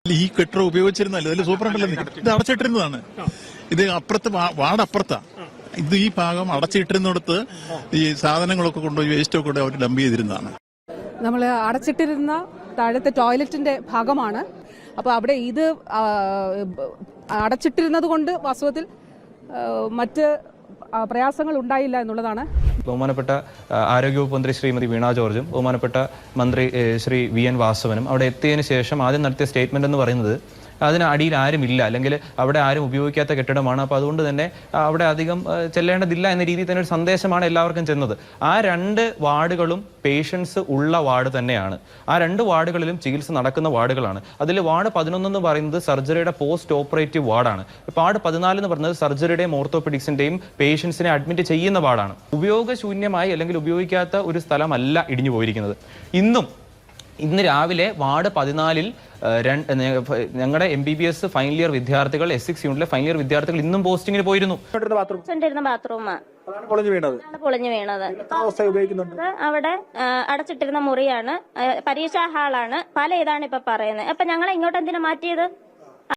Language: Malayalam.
ഈ കെട്ടിടം ഉപയോഗിച്ചിരുന്നല്ലോ, ഇതിൽ സൂപ്രണ്ടല്ലോ ഇത് അടച്ചിട്ടിരുന്നതാണ്. ഇത് അപ്പുറത്ത് വാർഡപ്പുറത്താ. ഇത് ഈ ഭാഗം അടച്ചിട്ടിരുന്നിടത്ത് ഈ സാധനങ്ങളൊക്കെ കൊണ്ടുപോയി വേസ്റ്റൊക്കെ കൊണ്ട് അവർ ഡംപ് ചെയ്തിരുന്നതാണ്. നമ്മൾ അടച്ചിട്ടിരുന്ന താഴത്തെ ടോയ്ലറ്റിന്റെ ഭാഗമാണ്. അപ്പോൾ അവിടെ ഇത് അടച്ചിട്ടിരുന്നത് കൊണ്ട് വാസ്തവത്തിൽ മറ്റ് പ്രയാസങ്ങൾ ഉണ്ടായില്ല എന്നുള്ളതാണ്. ബഹുമാനപ്പെട്ട ആരോഗ്യവകുപ്പ് മന്ത്രി ശ്രീമതി വീണ ജോർജും ബഹുമാനപ്പെട്ട മന്ത്രി ശ്രീ VN വാസവനും അവിടെ എത്തിയതിനു ശേഷം ആദ്യം നടത്തിയ സ്റ്റേറ്റ്മെന്റ് എന്ന് പറയുന്നത് അതിന് അടിയിൽ ആരുമില്ല, അല്ലെങ്കിൽ അവിടെ ആരും ഉപയോഗിക്കാത്ത കെട്ടിടമാണ്, അപ്പോൾ അതുകൊണ്ട് തന്നെ അവിടെ അധികം ചെല്ലേണ്ടതില്ല എന്ന രീതിയിൽ തന്നെ ഒരു സന്ദേശമാണ് എല്ലാവർക്കും ചെന്നത്. ആ 2 വാർഡുകളും പേഷ്യൻസ് ഉള്ള വാർഡ് തന്നെയാണ്. ആ 2 വാർഡുകളിലും ചികിത്സ നടക്കുന്ന വാർഡുകളാണ്. അതിൽ വാർഡ് 11 എന്ന് പറയുന്നത് സർജറിയുടെ പോസ്റ്റ് ഓപ്പറേറ്റീവ് വാർഡാണ്. വാർഡ് 14 എന്ന് പറയുന്നത് സർജറിയുടെയും ഓർത്തോപെഡിക്സിന്റെയും പേഷ്യൻസിനെ അഡ്മിറ്റ് ചെയ്യുന്ന വാർഡാണ്. ഉപയോഗശൂന്യമായി അല്ലെങ്കിൽ ഉപയോഗിക്കാത്ത ഒരു സ്ഥലമല്ല ഇടിഞ്ഞു പോയിരിക്കുന്നത്. ഇന്ന് രാവിലെ വാർഡ് 14-ൽ ഞങ്ങളുടെ MBBS ഫൈനൽ ഇയർ വിദ്യാർത്ഥികൾ S6 യൂണിറ്റിലെ ഫൈനൽ ഇയർ വിദ്യാർത്ഥികൾ ഇന്നും പോസ്റ്റിങ്ങിന് പോയിരുന്നു. പൊളിഞ്ഞു വീണത് അവിടെ അടച്ചിട്ടിരുന്ന മുറിയാണ്, പരീക്ഷാ ഹാളാണ്, പല ഇതാണ് ഇപ്പൊ പറയുന്നത്. അപ്പൊ ഞങ്ങളെ ഇങ്ങോട്ട് എന്തിനാ മാറ്റിയത്?